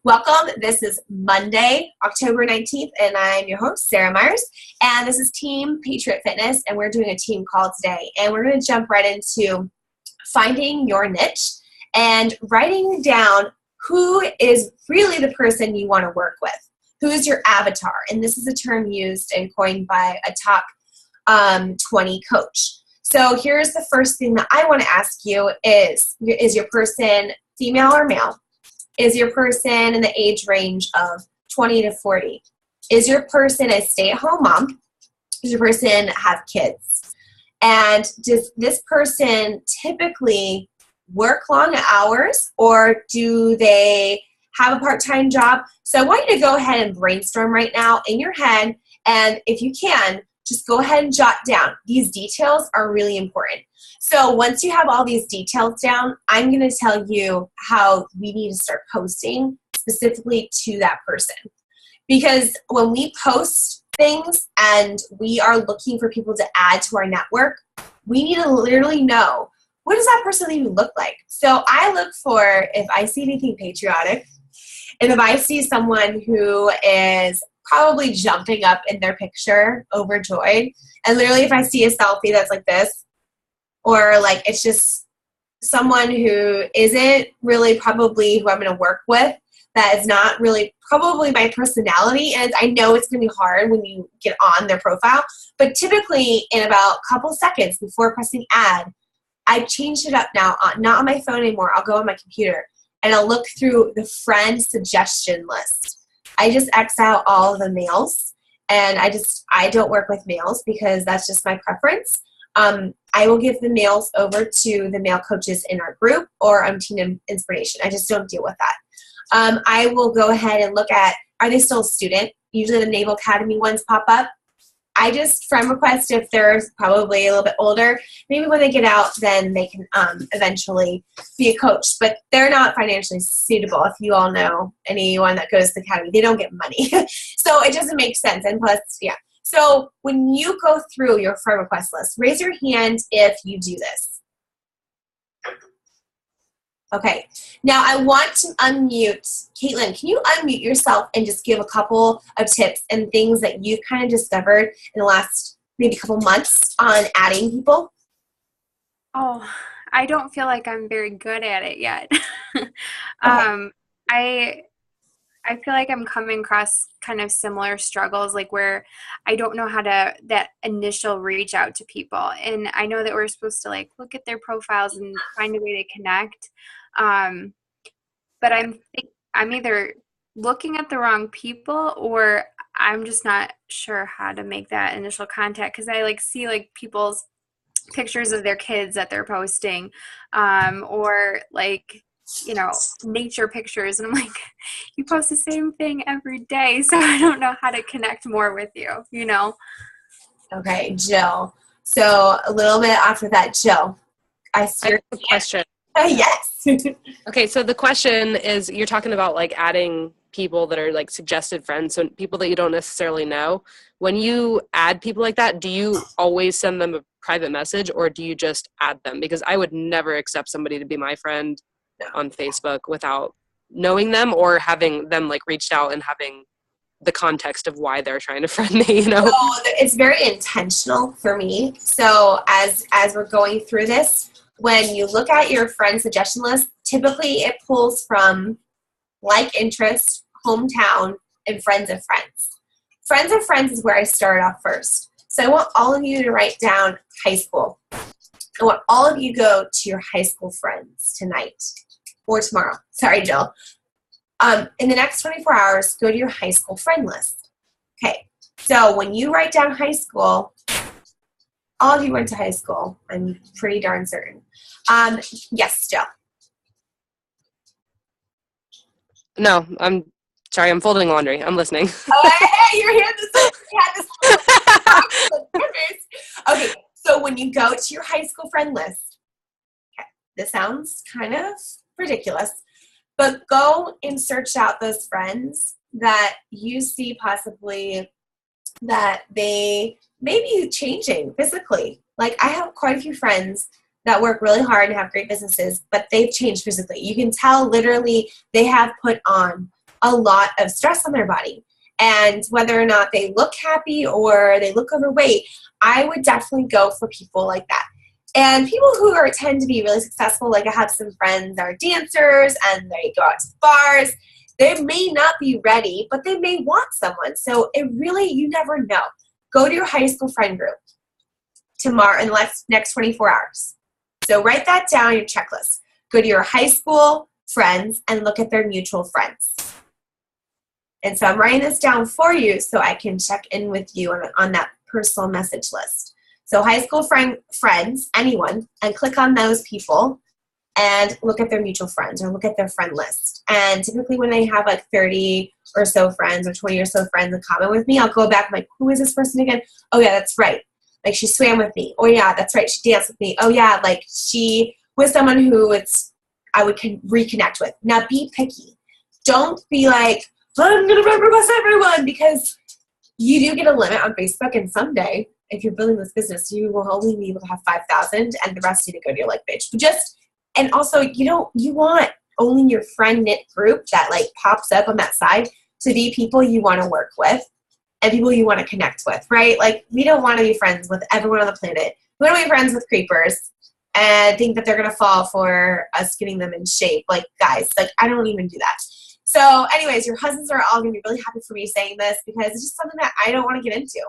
Welcome. This is Monday, October 19th, and I'm your host, Sarah Myers. And this is Team Patriot Fitness, and we're doing a team call today. And we're going to jump right into finding your niche and writing down who is really the person you want to work with. Who is your avatar? And this is a term used and coined by a top 20 coach. So here's the first thing that I want to ask you is your person female or male? Is your person in the age range of 20 to 40? Is your person a stay-at-home mom? Does your person have kids? And does this person typically work long hours, or do they have a part-time job? So I want you to go ahead and brainstorm right now in your head, and if you can, just go ahead and jot down. These details are really important. So once you have all these details down, I'm going to tell you how we need to start posting specifically to that person. Because when we post things and we are looking for people to add to our network, we need to literally know, what does that person even look like? So I look for, if I see anything patriotic, and if I see someone who is probably jumping up in their picture, overjoyed, and literally if I see a selfie that's like this, or like it's just someone who isn't really probably who I'm going to work with, that is not really probably my personality, and I know it's going to be hard when you get on their profile, but typically in about a couple seconds before pressing add, I've changed it up now, not on my phone anymore. I'll go on my computer and I'll look through the friend suggestion list. I just X out all the males, and I don't work with males because that's just my preference. I will give the males over to the male coaches in our group, or Team Inspiration. I just don't deal with that. I will go ahead and look at, are they still a student? Usually the Naval Academy ones pop up. I just friend request if they're probably a little bit older. Maybe when they get out, then they can eventually be a coach. But they're not financially suitable. If you all know anyone that goes to the academy, they don't get money. So it doesn't make sense. And plus, yeah. So when you go through your friend request list, raise your hand if you do this. Okay. Now I want to unmute. Caitlin, can you unmute yourself and just give a couple of tips and things that you've kind of discovered in the last maybe couple months on adding people? Oh, I don't feel like I'm very good at it yet. Okay. I feel like I'm coming across kind of similar struggles, like where I don't know how to, that initial reach out to people. And I know that we're supposed to like look at their profiles and find a way to connect. But I'm either looking at the wrong people, or I'm just not sure how to make that initial contact. Cause I like see like people's pictures of their kids that they're posting, or like, nature pictures. And I'm like, you post the same thing every day. So I don't know how to connect more with you, Okay, Jill. So a little bit after that, Jill, I see have a question. Yes. Okay, so the question is, you're talking about like adding people that are like suggested friends, so people that you don't necessarily know. When you add people like that, do you always send them a private message, or do you just add them? Because I would never accept somebody to be my friend on Facebook without knowing them or having them like reached out and having the context of why they're trying to friend me, So it's very intentional for me. So as we're going through this, when you look at your friend suggestion list, typically it pulls from like interest, hometown, and friends of friends. Friends of friends is where I started off first. So I want all of you to write down high school. I want all of you to go to your high school friends tonight or tomorrow. Sorry, Jill. In the next 24 hours, go to your high school friend list. Okay, so when you write down high school, all of you went to high school. I'm pretty darn certain. Yes, Jill. No, I'm sorry. I'm folding laundry. I'm listening. Oh, hey, you're here. Okay, so when you go to your high school friend list, okay, this sounds kind of ridiculous, but go and search out those friends that you see possibly that they may be changing physically. Like I have quite a few friends that work really hard and have great businesses, but they've changed physically. You can tell literally they have put on a lot of stress on their body. And whether or not they look happy or they look overweight, I would definitely go for people like that. And people who tend to be really successful, like I have some friends that are dancers and they go out to bars. They may not be ready, but they may want someone. So it really, you never know. Go to your high school friend group tomorrow in the next 24 hours. So write that down on your checklist. Go to your high school friends and look at their mutual friends. And so I'm writing this down for you so I can check in with you on that personal message list. So high school friends, anyone, and click on those people and look at their mutual friends or look at their friend list. And typically when they have like 30 or so friends or 20 or so friends in common with me, I'll go back, I'm like, who is this person again? Oh yeah, that's right. Like she swam with me. Oh yeah, that's right. She danced with me. Oh yeah, like she was someone who I would reconnect with. Now be picky. Don't be like, I'm going to friend request everyone, because you do get a limit on Facebook, and someday, if you're building this business, you will only be able to have 5,000 and the rest need to go to your like page. And also you want only your friend knit group that like pops up on that side to be people you want to work with and people you want to connect with, right? Like we don't want to be friends with everyone on the planet. We want to be friends with creepers and think that they're going to fall for us getting them in shape. Like guys, like I don't even do that. So anyways, your husbands are all going to be really happy for me saying this because it's just something that I don't want to get into.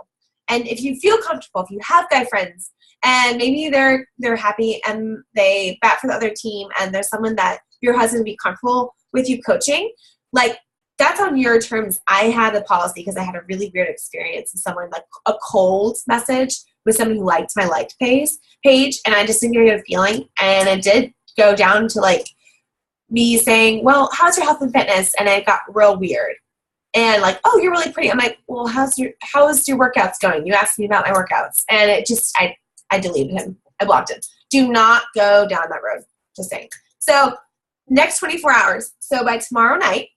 And if you feel comfortable, if you have guy friends and maybe they're happy and they bat for the other team and there's someone that your husband would be comfortable with you coaching, like that's on your terms. I had a policy because I had a really weird experience with someone, like a cold message with someone who liked my liked page and I just didn't get a good feeling. And it did go down to like me saying, well, how's your health and fitness? And it got real weird. And like, oh, you're really pretty. I'm like, well, how's your workouts going? You asked me about my workouts. And it just, I deleted him. I blocked him. Do not go down that road. Just saying. So next 24 hours. So by tomorrow night,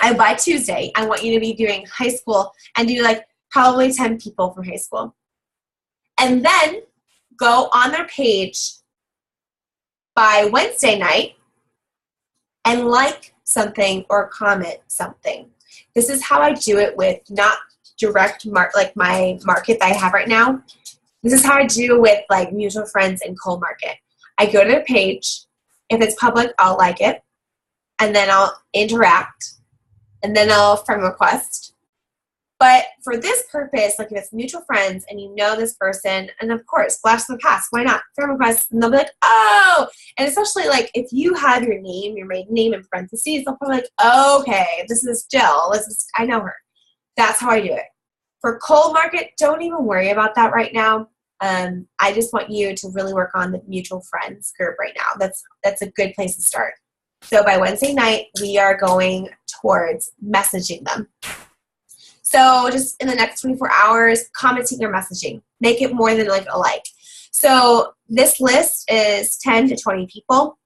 by Tuesday, I want you to be doing high school and do like probably 10 people from high school. And then go on their page by Wednesday night and like something or comment something. This is how I do it with not direct like my market that I have right now. This is how I do with like mutual friends and cold market. I go to their page. If it's public, I'll like it. And then I'll interact. And then I'll friend request. But for this purpose, like if it's mutual friends and you know this person, and of course, blast from the past, why not? Friend request, and they'll be like, oh! And especially like if you have your maiden name in parentheses, they'll probably like, okay, this is Jill. I know her. That's how I do it. For cold market, don't even worry about that right now. I just want you to really work on the mutual friends group right now. That's a good place to start. So by Wednesday night, we are going towards messaging them. So just in the next 24 hours, commenting or messaging. Make it more than like a like. So this list is 10 to 20 people.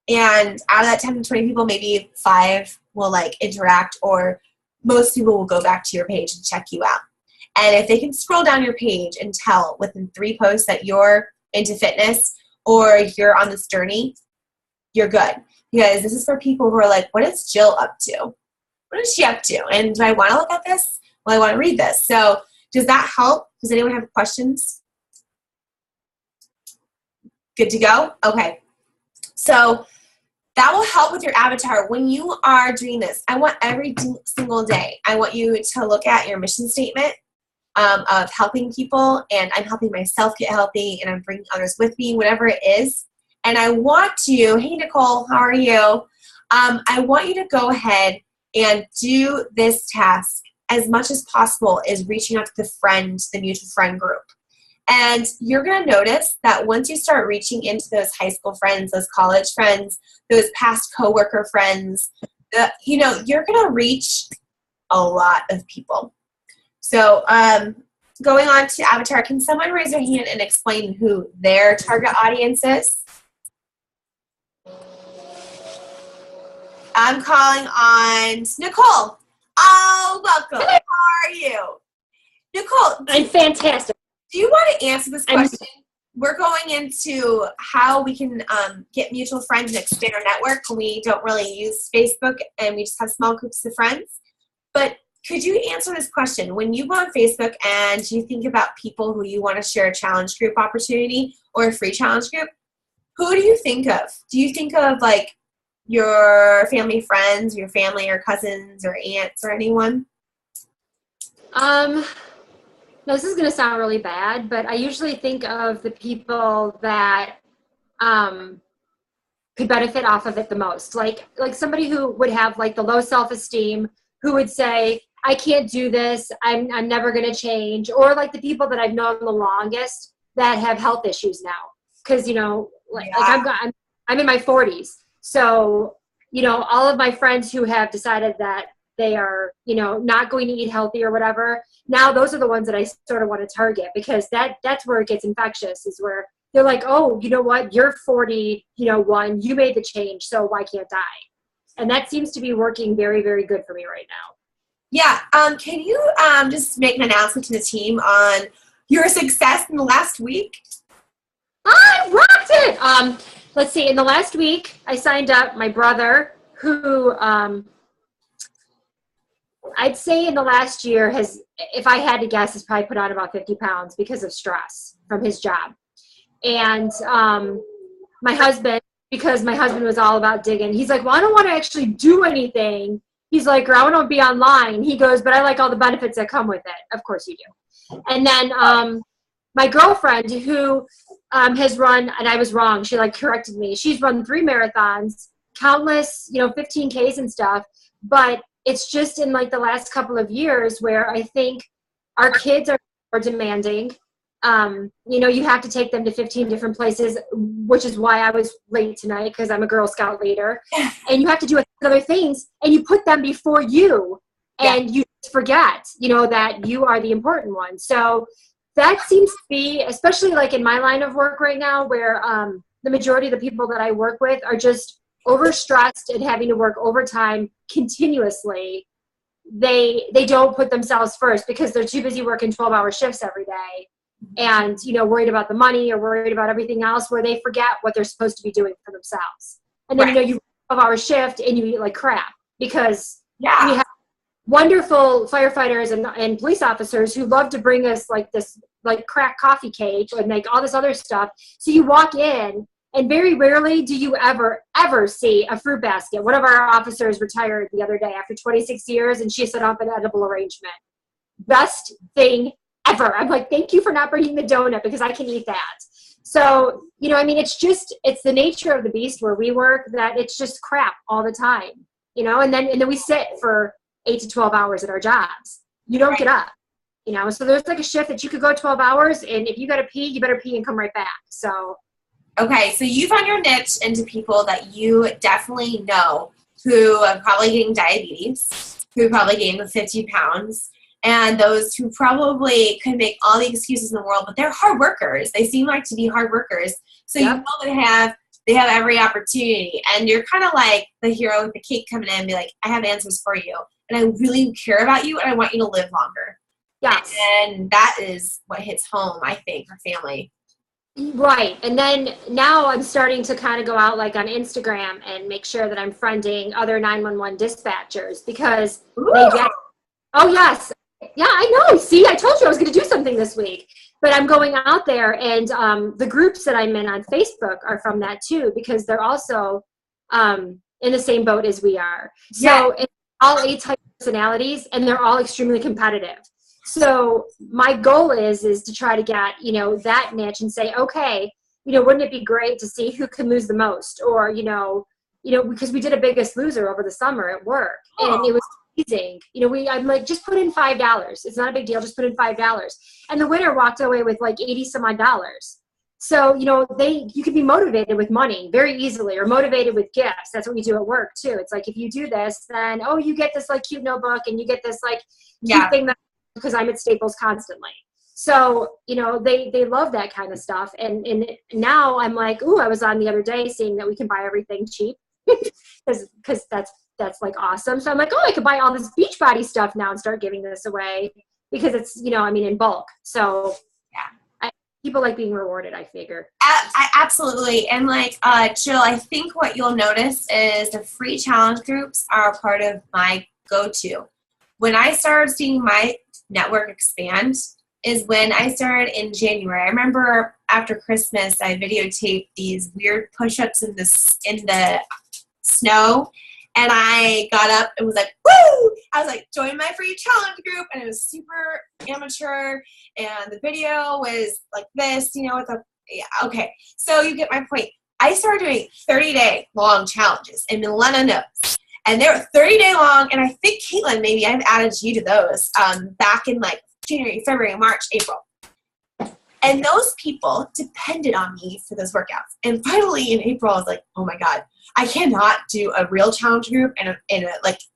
And out of that 10 to 20 people, maybe 5 will like interact, or most people will go back to your page and check you out. And if they can scroll down your page and tell within 3 posts that you're into fitness or you're on this journey, you're good. Because this is for people who are like, what is Jill up to? What is she up to? And do I want to look at this? Well, I want to read this. So does that help? Does anyone have questions? Good to go? Okay. So that will help with your avatar. When you are doing this, I want every single day, I want you to look at your mission statement of helping people, and I'm helping myself get healthy, and I'm bringing others with me, whatever it is. And I want you, hey, Nicole, how are you? I want you to go ahead and do this task as much as possible, is reaching out to the mutual friend group. And you're going to notice that once you start reaching into those high school friends, those college friends, those past coworker friends, you're going to reach a lot of people. So going on to avatar, can someone raise their hand and explain who their target audience is? I'm calling on Nicole. Oh, welcome. How are you? Nicole. I'm fantastic. Do you want to answer this question? we're going into how we can get mutual friends and expand our network when we don't really use Facebook and we just have small groups of friends. But could you answer this question? When you go on Facebook and you think about people who you want to share a challenge group opportunity or a free challenge group, who do you think of? Do you think of like your family friends, your family or cousins or aunts or anyone? This is going to sound really bad, but I usually think of the people that could benefit off of it the most. Like somebody who would have like the low self-esteem, who would say, I can't do this, I'm never going to change. Or like the people that I've known the longest that have health issues now. Because, I'm in my 40s. So, all of my friends who have decided that they are, not going to eat healthy or whatever, now those are the ones that I sort of want to target, because that's where it gets infectious, is where they're like, oh, you know what, you're 41, you made the change, so why can't I? And that seems to be working very, very good for me right now. Yeah. Can you just make an announcement to the team on your success in the last week? I rocked it! Let's see, in the last week, I signed up my brother, who I'd say in the last year has, if I had to guess, has probably put on about 50 pounds because of stress from his job. And my husband, because my husband was all about digging, he's like, well, I don't want to actually do anything. He's like, or I want to be online. He goes, but I like all the benefits that come with it. Of course you do. And then my girlfriend, who has run, and I was wrong, she like corrected me. She's run 3 marathons, countless, 15Ks and stuff. But it's just in like the last couple of years where I think our kids are more demanding. You have to take them to 15 different places, which is why I was late tonight, because I'm a Girl Scout leader. And you have to do other things, and you put them before you, and you forget, that you are the important one. So that seems to be, especially like in my line of work right now, where the majority of the people that I work with are just overstressed and having to work overtime continuously. They don't put themselves first because they're too busy working 12-hour shifts every day and, worried about the money or worried about everything else, where they forget what they're supposed to be doing for themselves. And then, you 12-hour shift and you eat like crap, because we have wonderful firefighters and police officers who love to bring us like this, like crack coffee cake and like all this other stuff. So you walk in, and very rarely do you ever see a fruit basket. One of our officers retired the other day after 26 years, and she set up an edible arrangement. Best thing ever. I'm like, thank you for not bringing the donut, because I can eat that. So, it's the nature of the beast where we work, that it's just crap all the time, and then we sit for 8 to 12 hours at our jobs. You don't get up, so there's like a shift that you could go 12 hours, and if you got to pee, you better pee and come right back. So. Okay, so you found your niche into people that you definitely know who are probably getting diabetes, who probably gained the 50 pounds, and those who probably could make all the excuses in the world, but they're hard workers. They seem like to be hard workers. So you know they have every opportunity, and you're kind of like the hero with the cake coming in and be like, I have answers for you, and I really care about you, and I want you to live longer. Yes. And that is what hits home, I think, for family. Right. And then now I'm starting to kind of go out like on Instagram and make sure that I'm friending other 911 dispatchers, because they get, oh yes. Yeah, I know. See, I told you I was going to do something this week, but I'm going out there, and the groups that I'm in on Facebook are from that too, because they're also in the same boat as we are. So it's all A-type personalities, and they're all extremely competitive. So my goal is to try to get, that niche and say, okay, wouldn't it be great to see who can lose the most? Or, because we did a Biggest Loser over the summer at work, and it was amazing. I'm like, just put in $5. It's not a big deal. Just put in $5. And the winner walked away with like 80 some odd dollars. So, you can be motivated with money very easily, or motivated with gifts. That's what we do at work too. It's like, if you do this, then, you get this like cute notebook, and you get this like cute thing that, because I'm at Staples constantly. So, they love that kind of stuff. And now I'm like, ooh, I was on the other day seeing that we can buy everything cheap because that's like awesome. So I'm like, I could buy all this Beachbody stuff now and start giving this away, because it's, in bulk. So people like being rewarded, I figure. Absolutely. And like, Jill, I think what you'll notice is the free challenge groups are a part of my go-to. When I started seeing my network expand is when I started in January. I remember after Christmas, I videotaped these weird push-ups in the snow, and I got up and was like, woo! I was like, join my free challenge group, and it was super amateur, and the video was like this, with a, yeah, okay. So you get my point. I started doing 30-day long challenges, and Milena knows. And they were 30-day long, and I think, Caitlin, maybe I've added you to those back in like January, February, March, April. And those people depended on me for those workouts. And finally in April, I was like, oh my God, I cannot do a real challenge group and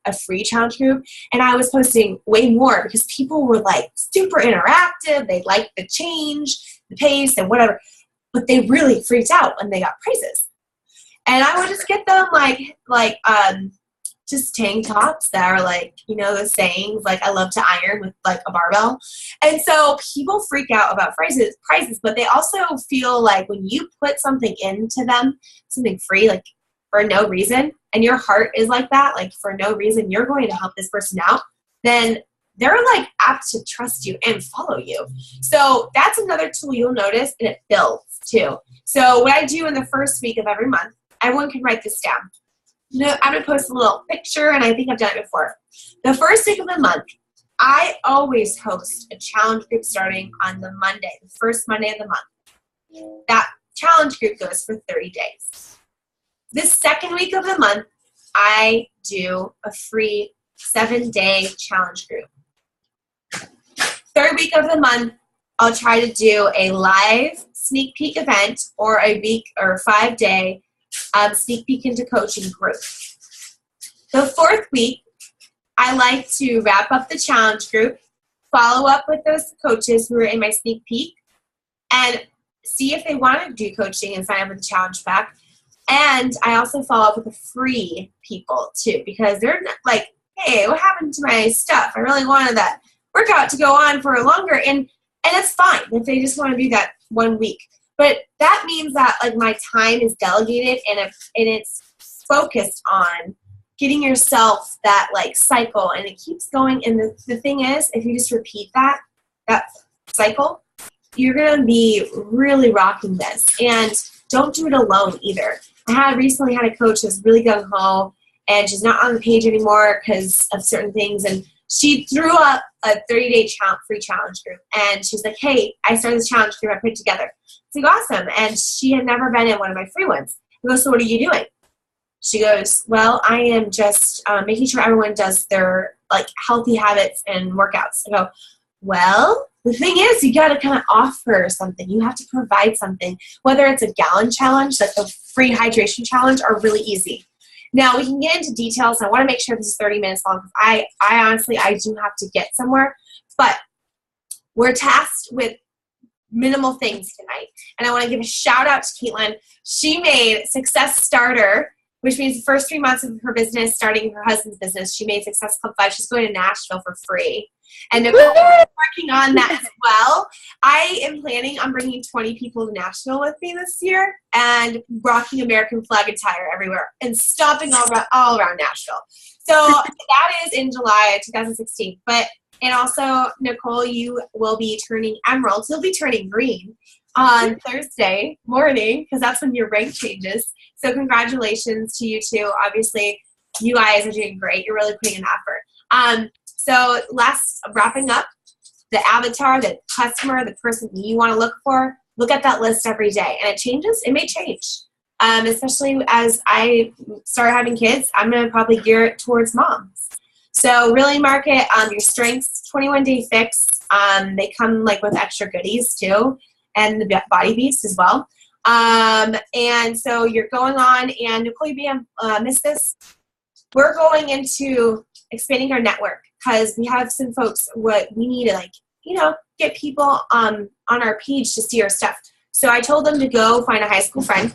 a free challenge group. And I was posting way more because people were like super interactive. They liked the change, the pace, and whatever. But they really freaked out when they got prizes. And I would just get them just tank tops that are like, the sayings, like I love to iron with like a barbell. And so people freak out about prizes, but they also feel like when you put something into them, something free, like for no reason, and your heart is like that, like for no reason, you're going to help this person out, then they're like apt to trust you and follow you. So that's another tool you'll notice, and it builds too. So what I do in the first week of every month, everyone can write this down. I'm going to post a little picture, and I think I've done it before. The first week of the month, I always host a challenge group starting on the Monday, the first Monday of the month. That challenge group goes for 30 days. The second week of the month, I do a free 7-day challenge group. Third week of the month, I'll try to do a live sneak peek event or a week or 5-day sneak peek into coaching group. The fourth week, I like to wrap up the challenge group, follow up with those coaches who are in my sneak peek, and see if they want to do coaching and sign up for the challenge pack. And I also follow up with the free people too, because they're not like, hey, what happened to my stuff? I really wanted that workout to go on for longer, and it's fine if they just want to do that 1 week. But that means that like my time is delegated and it's focused on getting yourself that like cycle, and it keeps going. And the thing is, if you just repeat that cycle, you're going to be really rocking this. And don't do it alone either. I recently had a coach that's really gung-ho, and she's not on the page anymore because of certain things. And she threw up a 30-day free challenge group. And she's like, hey, I started this challenge group I put together. It's like, awesome. And she had never been in one of my free ones. I go, so what are you doing? She goes, well, I am just making sure everyone does their like healthy habits and workouts. I go, well, the thing is, you got to kind of offer something. You have to provide something, whether it's a gallon challenge, like the free hydration challenge, are really easy. Now, we can get into details. I want to make sure this is 30 minutes long. I honestly, I do have to get somewhere. But we're tasked with minimal things tonight. And I want to give a shout out to Caitlin. She made Success Starter, which means the first 3 months of her business, starting her husband's business, she made Success Club 5. She's going to Nashville for free. And Nicole is working on that as well. I am planning on bringing 20 people to Nashville with me this year and rocking American flag attire everywhere and stomping all around Nashville. So that is in July of 2016. And also, Nicole, you will be turning emerald. You'll be turning green on Thursday morning because that's when your rank changes. So congratulations to you two. Obviously, you guys are doing great. You're really putting in effort. So wrapping up, the avatar, the customer, the person you want to look for, look at that list every day. And it changes. It may change. Especially as I start having kids, I'm going to probably gear it towards moms. So really market your strengths, 21-day fix. They come like with extra goodies too, and the Body Beast as well. And so you're going on, and Nicole, you missed this. We're going into expanding our network because we have some folks what we need to get people on our page to see our stuff. So I told them to go find a high school friend,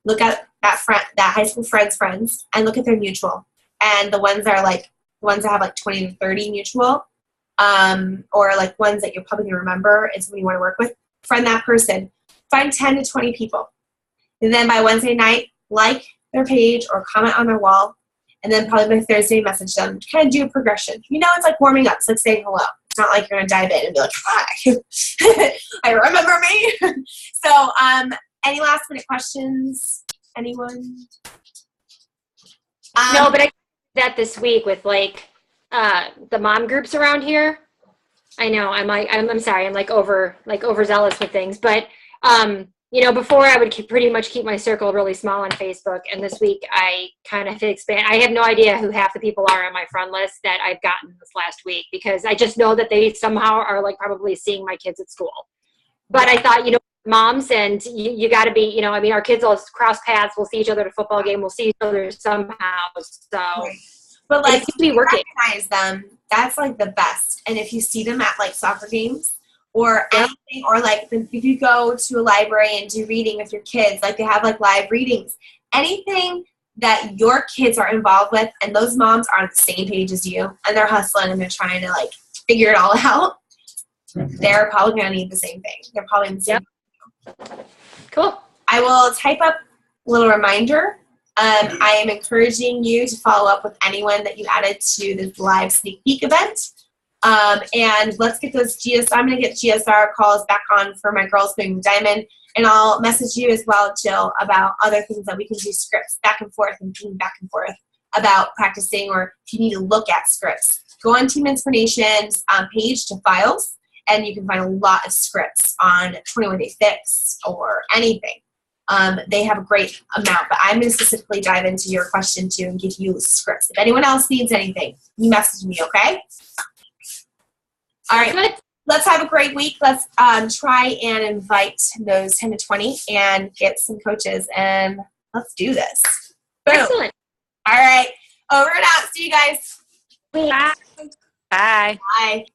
look at that high school friend's friends, and look at their mutual. And the ones that have like 20 to 30 mutual, or like ones that you're probably gonna remember and somebody you want to work with, friend that person. Find 10 to 20 people. And then by Wednesday night, like their page or comment on their wall. And then probably by Thursday, message them. Kind of do a progression. It's like warming up. It's like saying hello. It's not like you're going to dive in and be like, hi, I remember me. So any last minute questions? Anyone? No, but I did that this week with like the mom groups around here. I know I'm sorry. I'm like overzealous with things, but before I would pretty much keep my circle really small on Facebook, and this week I kind of expand. I have no idea who half the people are on my friend list that I've gotten this last week, because I just know that they somehow are like probably seeing my kids at school. But I thought, moms, and you got to be, our kids all cross paths. We'll see each other at a football game. We'll see each other somehow. So, right. But like, to be working. Recognize them. That's like the best. And if you see them at like soccer games or anything, or like if you go to a library and do reading with your kids, like they have like live readings, anything that your kids are involved with, and those moms are on the same page as you, and they're hustling and they're trying to like figure it all out, they're probably going to need the same thing. They're probably in the same. Yep. Cool. I will type up a little reminder. I am encouraging you to follow up with anyone that you added to this live sneak peek event. And let's get those I'm going to get GSR calls back on for my girls doing Diamond. And I'll message you as well, Jill, about other things that we can do, scripts back and forth and ping back and forth about practicing, or if you need to look at scripts. Go on Team Inspiration's page to files, and you can find a lot of scripts on 21 Day Fix or anything. They have a great amount, but I'm going to specifically dive into your question too and give you scripts. If anyone else needs anything, you message me, okay? All right. Good. Let's have a great week. Let's try and invite those 10 to 20 and get some coaches, and let's do this. Boom. Excellent. All right. Over and out. See you guys. Bye. Bye. Bye.